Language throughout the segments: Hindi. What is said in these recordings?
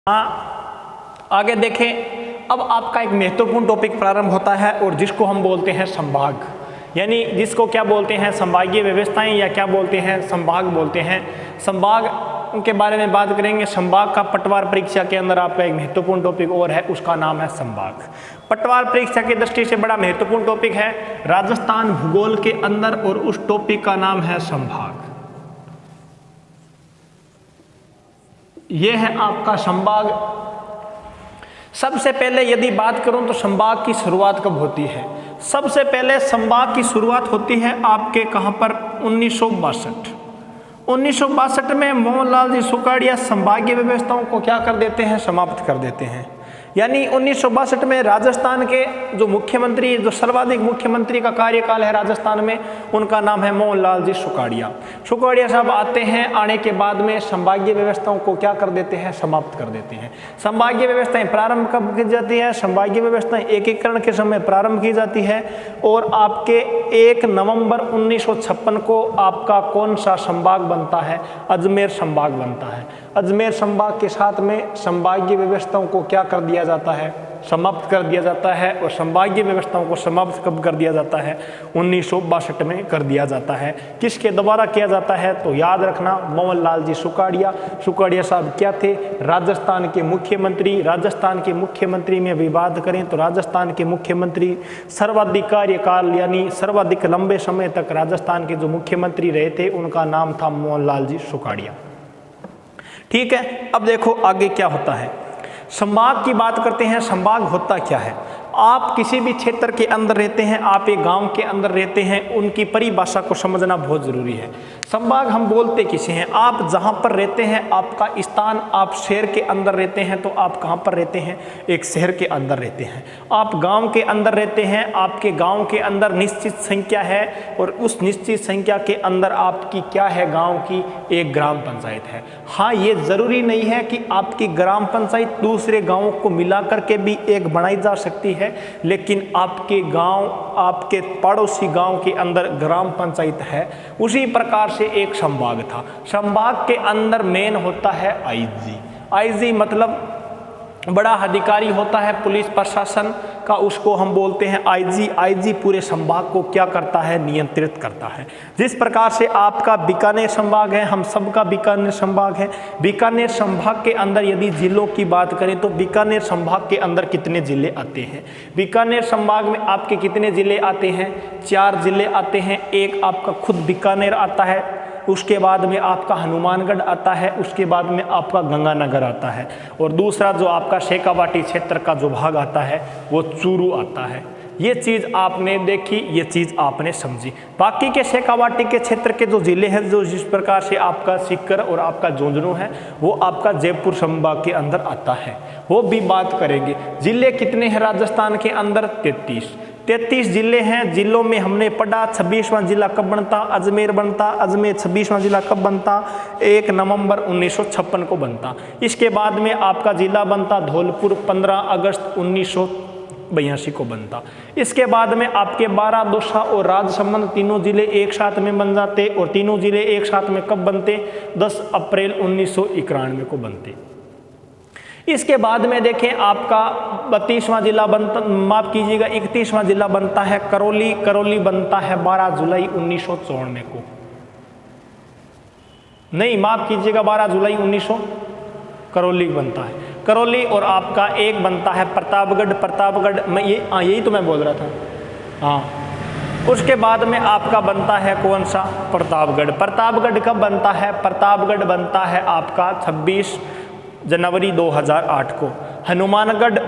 आगे देखें, अब आपका एक महत्वपूर्ण टॉपिक प्रारंभ होता है और जिसको हम बोलते हैं संभाग, यानी जिसको क्या बोलते हैं संभागीय व्यवस्थाएं या क्या बोलते हैं संभाग बोलते हैं। संभाग के बारे में बात करेंगे। संभाग का पटवार परीक्षा के अंदर आपका एक महत्वपूर्ण टॉपिक और है, उसका नाम है संभाग। पटवार परीक्षा की दृष्टि से बड़ा महत्वपूर्ण टॉपिक है राजस्थान भूगोल के अंदर और उस टॉपिक का नाम है संभाग। यह है आपका संभाग। सबसे पहले यदि बात करूं तो संभाग की शुरुआत कब होती है? सबसे पहले संभाग की शुरुआत होती है आपके कहां पर 1962 में मोहनलाल जी सुकाड़िया संभागीय व्यवस्थाओं को क्या कर देते हैं? समाप्त कर देते हैं। यानी 1962 में राजस्थान के जो मुख्यमंत्री, जो सर्वाधिक मुख्यमंत्री का कार्यकाल है राजस्थान में, उनका नाम है मोहनलाल जी सुकाड़िया। सुकाड़िया साहब आते हैं, आने के बाद में संभागीय व्यवस्थाओं को क्या कर देते हैं? समाप्त कर देते हैं। संभागीय व्यवस्थाएं प्रारंभ कब की जाती है? संभागीय व्यवस्थाएं एकीकरण के समय प्रारंभ की जाती है और आपके 1 नवंबर 1956 को आपका कौन सा संभाग बनता है? अजमेर संभाग बनता है। अजमेर संभाग के साथ में संभागीय व्यवस्थाओं को क्या कर दिया जाता है? समाप्त कर दिया जाता है। और संभागीय व्यवस्थाओं को समाप्त कब कर दिया जाता है? 1962 में कर दिया जाता है। किसके द्वारा किया जाता है? तो याद रखना, मोहनलाल जी सुकाड़िया। सुकाड़िया साहब क्या थे? राजस्थान के मुख्यमंत्री। राजस्थान के मुख्यमंत्री में भी बात करें तो राजस्थान के मुख्यमंत्री सर्वाधिक कार्यकाल यानी सर्वाधिक लंबे समय तक राजस्थान के जो मुख्यमंत्री रहे थे उनका नाम था मोहनलाल जी सुकाड़िया। ठीक है, अब देखो आगे क्या होता है। संभाग की बात करते हैं। संभाग होता क्या है? आप किसी भी क्षेत्र के अंदर रहते हैं, आप एक गांव के अंदर रहते हैं, उनकी परिभाषा को समझना बहुत ज़रूरी है। संभाग हम बोलते किसे हैं? आप जहां पर रहते हैं, आपका स्थान, आप शहर के अंदर रहते हैं तो आप कहां पर रहते हैं? एक शहर के अंदर रहते हैं। आप गांव के अंदर रहते हैं, आपके गांव के अंदर निश्चित संख्या है और उस निश्चित संख्या के अंदर आपकी क्या है? गांव की एक ग्राम पंचायत है। हाँ, ये ज़रूरी नहीं है कि आपकी ग्राम पंचायत दूसरे गाँवों को मिला करके भी एक बनाई जा सकती है, लेकिन आपके गांव, आपके पड़ोसी गांव के अंदर ग्राम पंचायत है। उसी प्रकार से एक संभाग था। संभाग के अंदर मेन होता है आईजी। आईजी मतलब बड़ा अधिकारी होता है पुलिस प्रशासन का, उसको हम बोलते हैं आईजी। आईजी पूरे संभाग को क्या करता है? नियंत्रित करता है। जिस प्रकार से आपका बीकानेर संभाग है, हम सबका बीकानेर संभाग है। बीकानेर संभाग के अंदर यदि जिलों की बात करें तो बीकानेर संभाग के अंदर कितने जिले आते हैं? बीकानेर संभाग में आपके कितने जिले आते हैं? 4 जिले आते हैं। एक आपका खुद बीकानेर आता है, उसके बाद में आपका हनुमानगढ़ आता है, उसके बाद में आपका गंगानगर आता है और दूसरा जो आपका शेखावाटी क्षेत्र का जो भाग आता है वो चूरू आता है। ये चीज़ आपने देखी, ये चीज़ आपने समझी। बाकी के शेखावाटी के क्षेत्र के जो ज़िले हैं, जो जिस प्रकार से आपका सीकर और आपका झुंझुनू है, वो आपका जयपुर संभाग के अंदर आता है, वो भी बात करेंगे। ज़िले कितने हैं राजस्थान के अंदर? 33 जिले हैं। जिलों में हमने पढ़ा 26वां जिला कब बनता? अजमेर बनता। अजमेर 26वां जिला कब बनता? 1 नवंबर 1956 को बनता। इसके बाद में आपका जिला बनता धौलपुर 15 अगस्त 1982 को बनता। इसके बाद में आपके 12, दौसा और राजसमंद तीनों जिले एक साथ में बन जाते और तीनों जिले एक साथ में कब बनते? 10 अप्रैल 1991 को बनते। इसके बाद में देखें आपका 32वां जिला बनता, माफ कीजिएगा 31वां जिला बनता है करौली। करौली बनता है 12 जुलाई 1994 को। नहीं, माफ कीजिएगा 12 जुलाई 1900 करौली बनता है करौली। और आपका एक बनता है प्रतापगढ़। प्रतापगढ़ में यही तो मैं बोल रहा था। हाँ, उसके बाद में आपका बनता है कौन सा? प्रतापगढ़। प्रतापगढ़ कब बनता है? प्रतापगढ़ बनता है आपका 26 जनवरी 2008 को। हनुमानगढ़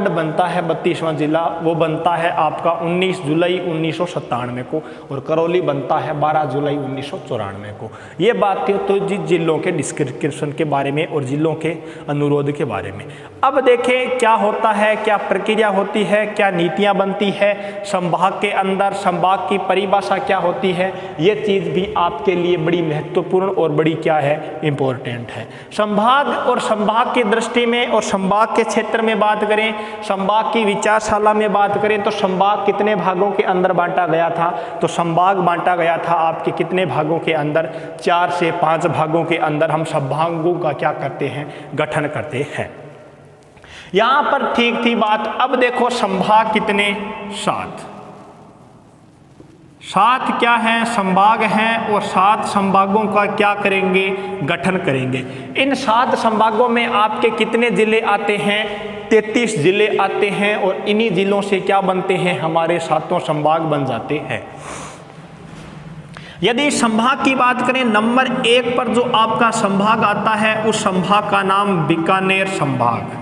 बनता है 32वां जिला, वो बनता है आपका 19 जुलाई 1997 को और करौली बनता है 12 जुलाई 1994 को। ये बात थी तो जिलों के डिस्क्रिप्शन के बारे में और जिलों के अनुरोध के बारे में। अब देखें क्या होता है, क्या प्रक्रिया होती है, क्या नीतियाँ बनती है संभाग के अंदर, संभाग की परिभाषा क्या होती है। ये चीज़ भी आपके लिए बड़ी महत्वपूर्ण और बड़ी क्या है? इम्पोर्टेंट है। संभाग और संभाग की दृष्टि में और संभाग के क्षेत्र में बात करें, संभाग की विचारशाला में बात करें तो संभाग कितने भागों के अंदर बांटा गया था? तो संभाग बांटा गया था आपके कितने भागों के अंदर? 4 से 5 भागों के अंदर हम संभागों का क्या करते हैं? गठन करते हैं। यहां पर ठीक थी बात। अब देखो संभाग कितने? 7। 7 क्या है? संभाग हैं और 7 संभागों का क्या करेंगे? गठन करेंगे। इन 7 संभागों में आपके कितने जिले आते हैं? 33 जिले आते हैं और इन्हीं जिलों से क्या बनते हैं? हमारे 7 संभाग बन जाते हैं। यदि संभाग की बात करें, नंबर 1 पर जो आपका संभाग आता है उस संभाग का नाम बीकानेर संभाग।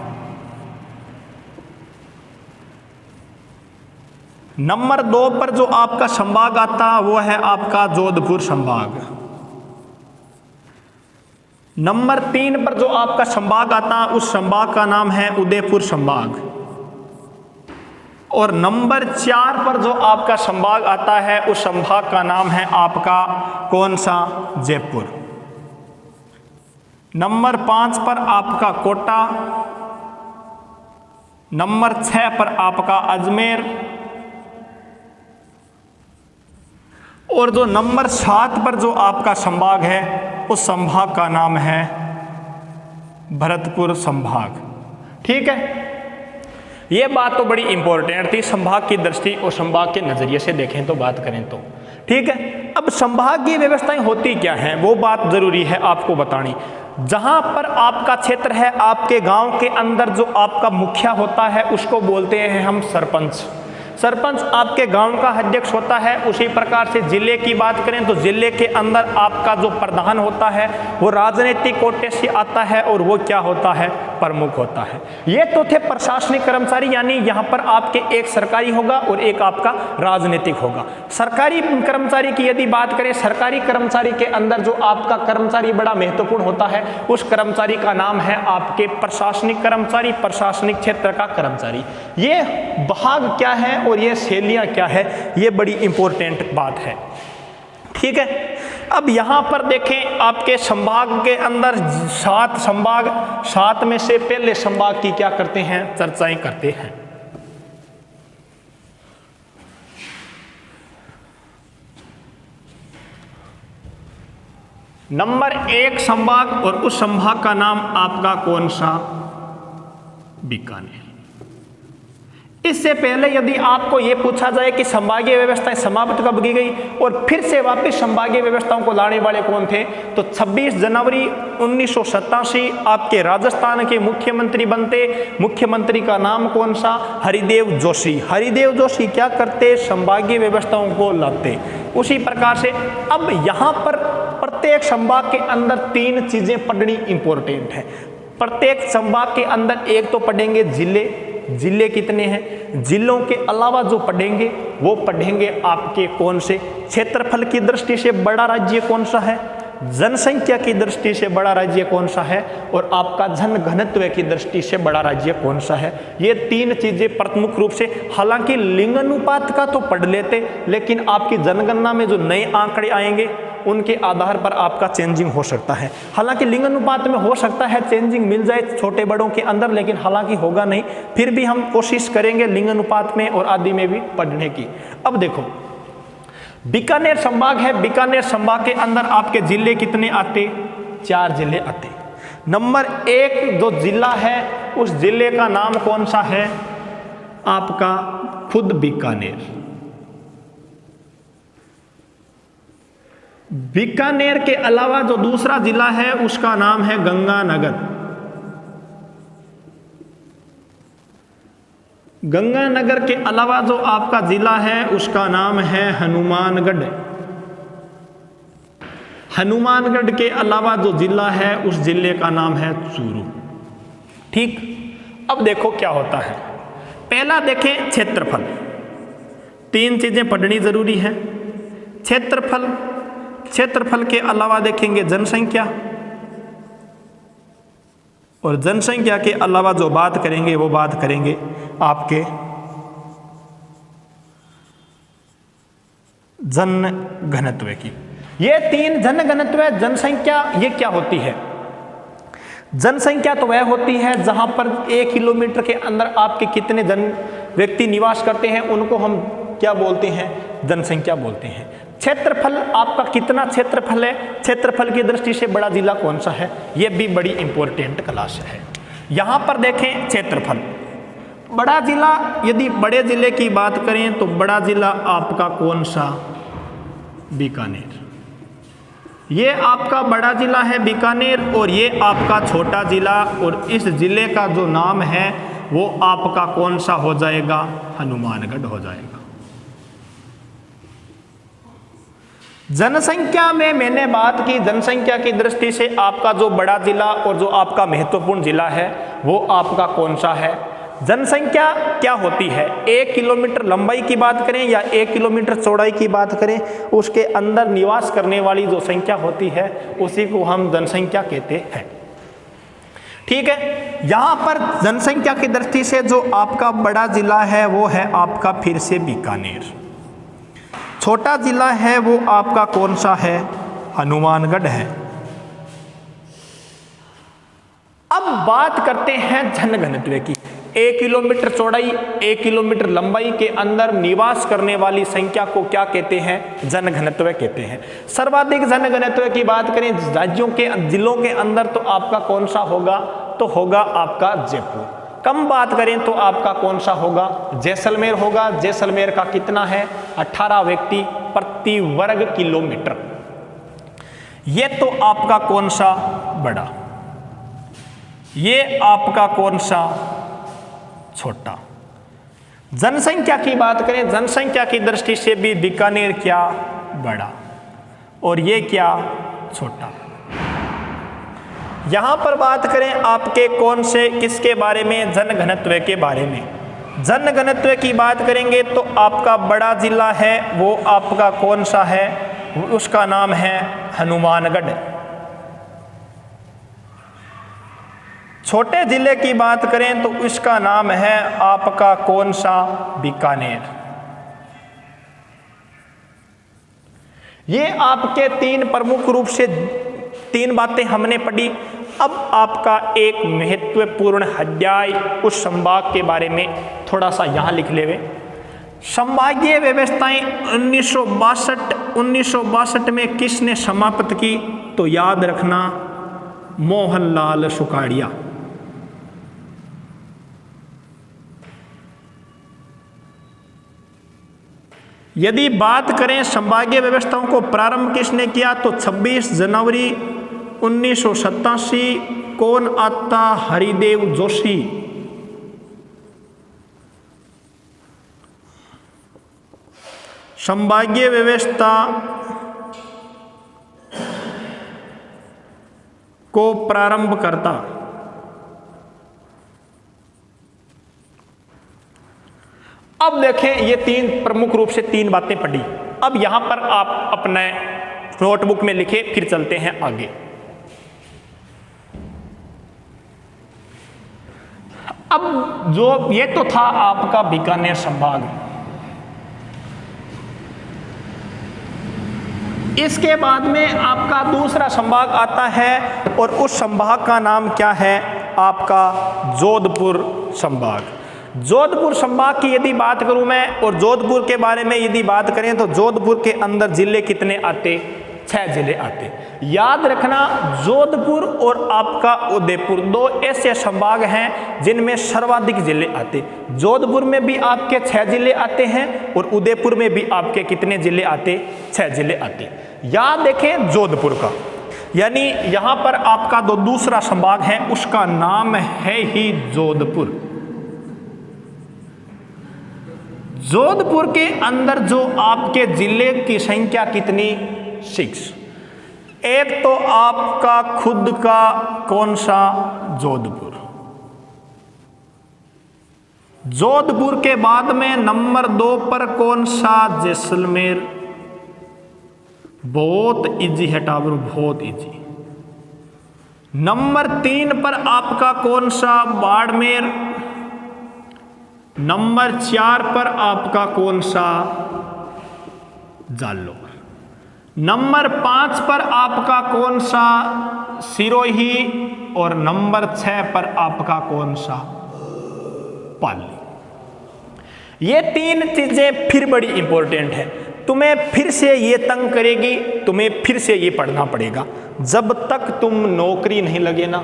नंबर 2 पर जो आपका संभाग आता वो है आपका जोधपुर संभाग। नंबर 3 पर जो आपका संभाग आता उस संभाग का नाम है उदयपुर संभाग। और नंबर 4 पर जो आपका संभाग आता है उस संभाग का नाम है आपका कौन सा? जयपुर। नंबर 5 पर आपका कोटा। नंबर 6 पर आपका अजमेर। और जो नंबर 7 पर जो आपका संभाग है उस संभाग का नाम है भरतपुर संभाग। ठीक है, ये बात तो बड़ी इंपॉर्टेंट थी संभाग की दृष्टि और संभाग के नजरिए से देखें तो बात करें तो। ठीक है, अब संभागीय व्यवस्थाएं होती क्या हैं वो बात जरूरी है आपको बतानी। जहां पर आपका क्षेत्र है, आपके गांव के अंदर जो आपका मुखिया होता है उसको बोलते हैं हम सरपंच। सरपंच आपके गांव का अध्यक्ष होता है। उसी प्रकार से जिले की बात करें तो जिले के अंदर आपका जो प्रधान होता है वो राजनीतिक कोटे से आता है और वो क्या होता है? प्रमुख होता है। ये तो थे प्रशासनिक कर्मचारी, यानी यहाँ पर आपके एक सरकारी होगा और एक आपका राजनीतिक होगा। सरकारी कर्मचारी की यदि बात करें, सरकारी कर्मचारी के अंदर जो आपका कर्मचारी बड़ा महत्वपूर्ण होता है उस कर्मचारी का नाम है आपके प्रशासनिक कर्मचारी, प्रशासनिक क्षेत्र का कर्मचारी। ये भाग क्या है और ये शैलियां क्या है, ये बड़ी इंपॉर्टेंट बात है। ठीक है, अब यहां पर देखें आपके संभाग के अंदर 7 संभाग, 7 में से पहले संभाग की क्या करते हैं? चर्चाएं करते हैं। नंबर 1 संभाग और उस संभाग का नाम आपका कौन सा? बीकानेर। इससे पहले यदि आपको यह पूछा जाए कि संभागीय व्यवस्थाएं समाप्त कब की गई और फिर से वापस संभागीय व्यवस्थाओं को लाने वाले कौन थे, तो 26 जनवरी 1987 आपके राजस्थान के मुख्यमंत्री बनते। मुख्यमंत्री का नाम कौन सा? हरिदेव जोशी। हरिदेव जोशी क्या करते? संभागीय व्यवस्थाओं को लाते। उसी प्रकार से अब यहां पर प्रत्येक संभाग के अंदर 3 चीजें पढ़नी इंपॉर्टेंट है। प्रत्येक संभाग के अंदर एक तो पढ़ेंगे जिले। जिले कितने हैं? जिलों के अलावा जो पढ़ेंगे वो पढ़ेंगे आपके कौन से? क्षेत्रफल की दृष्टि से बड़ा राज्य कौन सा है, जनसंख्या की दृष्टि से बड़ा राज्य कौन सा है और आपका जन घनत्व की दृष्टि से बड़ा राज्य कौन सा है। ये 3 चीजें प्रमुख रूप से, हालांकि लिंगानुपात का तो पढ़ लेते, लेकिन आपकी जनगणना में जो नए आंकड़े आएंगे उनके आधार पर आपका चेंजिंग हो सकता है। हालांकि लिंगानुपात में हो सकता है चेंजिंग मिल जाए छोटे बड़ों के अंदर, लेकिन हालांकि होगा नहीं, फिर भी हम कोशिश करेंगे लिंगानुपात में और आदि में भी पढ़ने की। अब देखो बीकानेर संभाग है, बीकानेर संभाग के अंदर आपके जिले कितने आते? 4 जिले आते। नंबर 1 जो जिला है उस जिले का नाम कौन सा है? आपका खुद बीकानेर। बीकानेर के अलावा जो दूसरा जिला है उसका नाम है गंगानगर। गंगानगर के अलावा जो आपका जिला है उसका नाम है हनुमानगढ़। हनुमानगढ़ के अलावा जो जिला है उस जिले का नाम है चूरू। ठीक, अब देखो क्या होता है। पहला देखें क्षेत्रफल। 3 चीजें पढ़नी जरूरी है। क्षेत्रफल, क्षेत्रफल के अलावा देखेंगे जनसंख्या, और जनसंख्या के अलावा जो बात करेंगे वो बात करेंगे आपके जन घनत्व की। ये 3 जन घनत्व, जनसंख्या, ये क्या होती है? जनसंख्या तो वह होती है जहां पर 1 किलोमीटर के अंदर आपके कितने व्यक्ति निवास करते हैं, उनको हम क्या बोलते हैं, जनसंख्या बोलते हैं। क्षेत्रफल, आपका कितना क्षेत्रफल है, क्षेत्रफल की दृष्टि से बड़ा जिला कौन सा है, यह भी बड़ी इंपॉर्टेंट क्लास है। यहां पर देखें क्षेत्रफल, बड़ा जिला, यदि बड़े जिले की बात करें तो बड़ा जिला आपका कौन सा, बीकानेर। ये आपका बड़ा जिला है बीकानेर, और ये आपका छोटा जिला, और इस जिले का जो नाम है वो आपका कौन सा हो जाएगा, हनुमानगढ़ हो जाएगा। जनसंख्या में मैंने बात की, जनसंख्या की दृष्टि से आपका जो बड़ा जिला और जो आपका महत्वपूर्ण जिला है वो आपका कौन सा है। जनसंख्या क्या होती है, 1 किलोमीटर लंबाई की बात करें या 1 किलोमीटर चौड़ाई की बात करें, उसके अंदर निवास करने वाली जो संख्या होती है उसी को हम जनसंख्या कहते हैं। ठीक है, यहां पर जनसंख्या की दृष्टि से जो आपका बड़ा जिला है वो है आपका फिर से बीकानेर। छोटा जिला है वो आपका कौन सा है, हनुमानगढ़ है। अब बात करते हैं जनघनत्व की। 1 किलोमीटर चौड़ाई, 1 किलोमीटर लंबाई के अंदर निवास करने वाली संख्या को क्या कहते हैं, जनघनत्व कहते हैं। सर्वाधिक जनघनत्व की बात करें राज्यों के जिलों के अंदर तो आपका कौन सा होगा, तो होगा आपका जयपुर। कम बात करें तो आपका कौन सा होगा, जैसलमेर होगा। जैसलमेर का कितना है, 18 व्यक्ति प्रति वर्ग किलोमीटर। ये तो आपका कौन सा बड़ा, ये आपका कौन सा छोटा। जनसंख्या की बात करें, जनसंख्या की दृष्टि से भी बीकानेर क्या बड़ा और ये क्या छोटा। यहां पर बात करें आपके कौन से किसके बारे में, जनघनत्व के बारे में। जनघनत्व की बात करेंगे तो आपका बड़ा जिला है वो आपका कौन सा है, उसका नाम है हनुमानगढ़। छोटे जिले की बात करें तो इसका नाम है आपका कौन सा, बीकानेर। ये आपके 3 प्रमुख रूप से 3 बातें हमने पढ़ी। अब आपका एक महत्वपूर्ण अध्याय उस संभाग के बारे में थोड़ा सा यहाँ लिख लेवे। संभागीय व्यवस्थाएं 1962 में किसने समाप्त की, तो याद रखना मोहनलाल सुखाड़िया। यदि बात करें संभागीय व्यवस्थाओं को प्रारंभ किसने किया, तो 26 जनवरी 1987। कौन आता, हरिदेव जोशी। संभागीय व्यवस्था को प्रारंभ करता अब देखें, ये 3 प्रमुख रूप से 3 बातें पढ़ी। अब यहां पर आप अपने नोटबुक में लिखे, फिर चलते हैं आगे। अब जो ये तो था आपका बीकानेर संभाग। इसके बाद में आपका दूसरा संभाग आता है और उस संभाग का नाम क्या है, आपका जोधपुर संभाग। जोधपुर संभाग की यदि बात करूं मैं, और जोधपुर के बारे में यदि बात करें तो जोधपुर के अंदर जिले कितने आते, 6 जिले आते। याद रखना, जोधपुर और आपका उदयपुर 2 ऐसे संभाग हैं जिनमें सर्वाधिक जिले आते। जोधपुर में भी आपके 6 जिले आते हैं और उदयपुर में भी आपके कितने जिले आते, 6 जिले आते। याद देखें जोधपुर का, यानी यहां पर आपका जो दूसरा संभाग है उसका नाम है ही जोधपुर। जोधपुर के अंदर जो आपके जिले की संख्या कितनी, 6। एक तो आपका खुद का कौन सा, जोधपुर। जोधपुर के बाद में नंबर 2 पर कौन सा, जैसलमेर। बहुत इजी है टाबर, बहुत इजी। नंबर 3 पर आपका कौन सा, बाड़मेर। नंबर 4 पर आपका कौन सा, जालौर। नंबर 5 पर आपका कौन सा, सिरोही। और नंबर 6 पर आपका कौन सा? पाली। ये 3 चीजें फिर बड़ी इंपॉर्टेंट है, तुम्हें फिर से ये तंग करेगी, तुम्हें फिर से ये पढ़ना पड़ेगा। जब तक तुम नौकरी नहीं लगे ना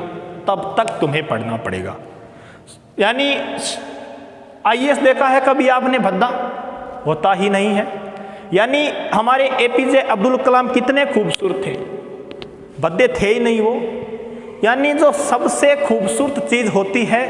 तब तक तुम्हें पढ़ना पड़ेगा। यानी आईएएस देखा है कभी आपने भद्दा? होता ही नहीं है। यानी हमारे एपीजे अब्दुल कलाम कितने खूबसूरत थे, भद्दे थे ही नहीं वो। यानी जो सबसे खूबसूरत चीज होती है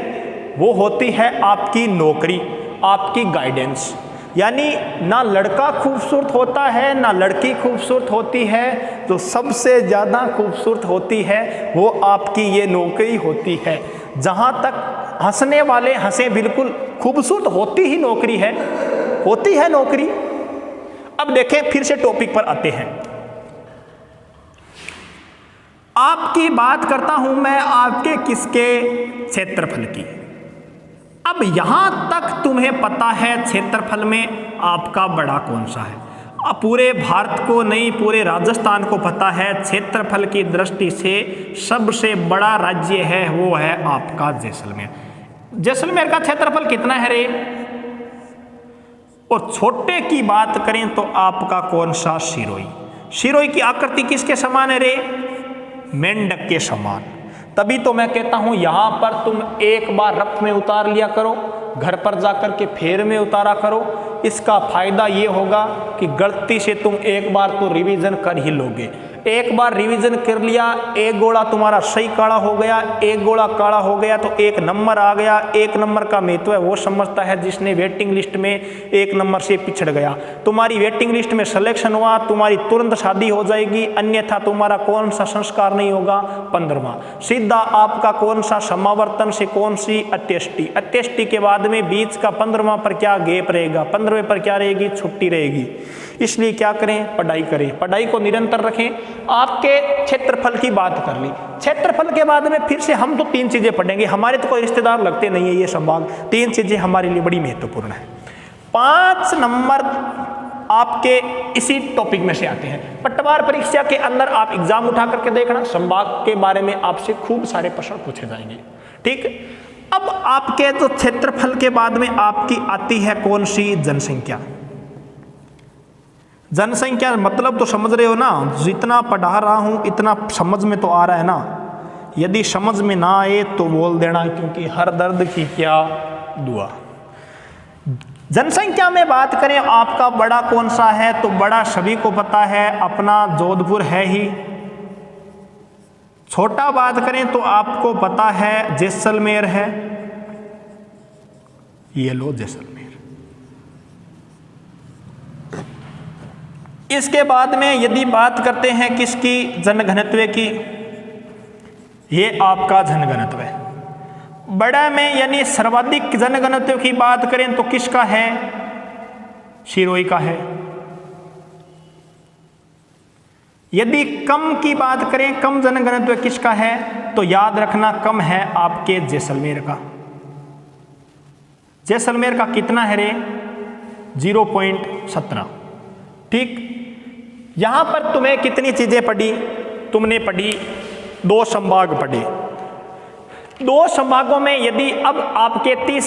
वो होती है आपकी नौकरी, आपकी गाइडेंस। यानी ना लड़का खूबसूरत होता है ना लड़की खूबसूरत होती है, जो सबसे ज़्यादा खूबसूरत होती है वो आपकी ये नौकरी होती है। जहाँ तक हंसने वाले हंसे, बिल्कुल खूबसूरत होती ही नौकरी है, होती है नौकरी। अब देखें, फिर से टॉपिक पर आते हैं। आपकी बात करता हूं मैं आपके किसके? क्षेत्रफल की। अब यहां तक तुम्हें पता है क्षेत्रफल में आपका बड़ा कौन सा है। अब पूरे भारत को नहीं, पूरे राजस्थान को पता है क्षेत्रफल की दृष्टि से सबसे बड़ा राज्य है वो है आपका जैसलमेर। जैसलमेर का क्षेत्रफल कितना है रे? और छोटे की बात करें तो आपका कौन सा? सिरोही। सिरोही की आकृति किसके समान है रे? मेंढक के समान। तभी तो मैं कहता हूं यहां पर तुम एक बार रफ में उतार लिया करो, घर पर जाकर के फेर में उतारा करो। इसका फायदा ये होगा कि गलती से तुम एक बार तो रिवीजन कर ही लोगे। एक बार रिवीजन कर लिया, एक गोला तुम्हारा सही काड़ा हो गया, एक गोला काड़ा हो गया तो 1 नंबर आ गया। 1 नंबर का महत्व है वो समझता है जिसने वेटिंग लिस्ट में 1 नंबर से पिछड़ गया। तुम्हारी वेटिंग लिस्ट में सिलेक्शन हुआ, तुम्हारी तुरंत शादी हो जाएगी, अन्यथा तुम्हारा कौन सा संस्कार नहीं होगा? 15वां। सीधा आपका कौन सा? समावर्तन से कौन सी? अत्यष्टि। अत्यष्टि के बाद में बीच का 15वां पर क्या गैप रहेगा? 15वें पर क्या रहेगी? छुट्टी रहेगी। इसलिए क्या करें? पढ़ाई करें, पढ़ाई को निरंतर रखें। आपके क्षेत्रफल की बात कर ली, क्षेत्रफल के बाद में फिर से हम तो 3 चीजें पढ़ेंगे। हमारे तो कोई रिश्तेदार लगते नहीं है ये संभाग, 3 चीजें हमारे लिए बड़ी महत्वपूर्ण है। 5 नंबर आपके इसी टॉपिक में से आते हैं। पटवार परीक्षा के अंदर आप एग्जाम उठा करके देखना, संभाग के बारे में आपसे खूब सारे प्रश्न पूछे जाएंगे। ठीक। अब आपके जो क्षेत्रफल के बाद में आपकी आती है कौन सी? जनसंख्या। जनसंख्या मतलब तो समझ रहे हो ना, जितना पढ़ा रहा हूं इतना समझ में तो आ रहा है ना। यदि समझ में ना आए तो बोल देना, क्योंकि हर दर्द की क्या दुआ। जनसंख्या में बात करें आपका बड़ा कौन सा है? तो बड़ा सभी को पता है, अपना जोधपुर है ही। छोटा बात करें तो आपको पता है जैसलमेर है। ये लो जैसलमेर। इसके बाद में यदि बात करते हैं किसकी? जनघनत्व की। ये आपका जनघनत्व है। बड़ा में यानी सर्वाधिक जनघनत्व की बात करें तो किसका है? सिरोही का है। यदि कम की बात करें, कम जनघनत्व किसका है? तो याद रखना कम है आपके जैसलमेर का। जैसलमेर का कितना है रे? 0.17। ठीक। यहां पर तुम्हें कितनी चीजें पढ़ी? तुमने पढ़ी 2 संभाग पढ़े। 2 संभागों में यदि अब आपके 30